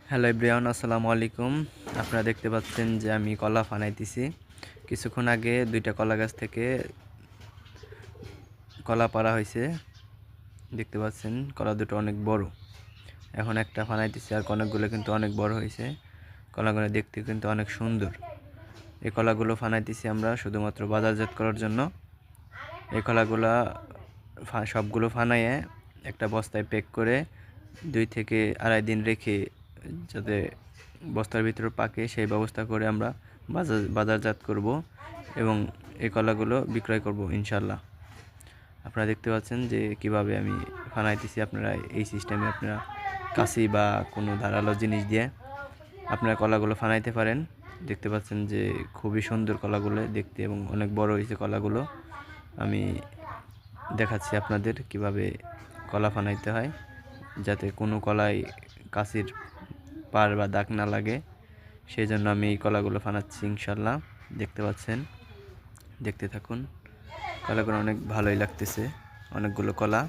Hello everyone, আসসালামু আলাইকুম। আপনারা দেখতে পাচ্ছেন যে আমি কলা ফানাইতেছি। কিছুক্ষণ আগে দুইটা কলা গাছ থেকে কলা পাড়া হয়েছে। দেখতে পাচ্ছেন কলা দুটো অনেক বড়। এখন একটা ফানাইতেছি, আর অনেকগুলো কিন্তু অনেক বড় হয়েছে। কলাগুলো দেখতে কিন্তু অনেক সুন্দর। এই কলাগুলো ফানাইতেছি আমরা শুধুমাত্র বাজারজাত করার জন্য। এই কলাগুলা সবগুলো ফানাইয়ে একটা বস্তায় প্যাক করে 2 থেকে আড়াই দিন রেখে যাতে বস্তার ভিতরে পাকে সেই ব্যবস্থা করে আমরা বাজারজাত করব এবং এই কলাগুলো বিক্রয় করব ইনশাল্লাহ। আপনারা দেখতে পাচ্ছেন যে কিভাবে আমি ফানাইতেছি। আপনারা এই সিস্টেমে আপনারা কাঁচি বা কোনো ধারালো জিনিস দিয়ে আপনারা কলাগুলো ফানাইতে পারেন। দেখতে পাচ্ছেন যে খুবই সুন্দর কলাগুলো দেখতে এবং অনেক বড় হয়েছে কলাগুলো। আমি দেখাচ্ছি আপনাদের কিভাবে কলা ফানাইতে হয়, যাতে কোনো কলায় কাঁচির পার বা দাগ না লাগে। সেই জন্য আমি এই কলাগুলো ফানাচ্ছি ইনশাল্লাহ। দেখতে পাচ্ছেন, দেখতে থাকুন। কলাগুলো অনেক ভালোই লাগতেছে, অনেকগুলো কলা।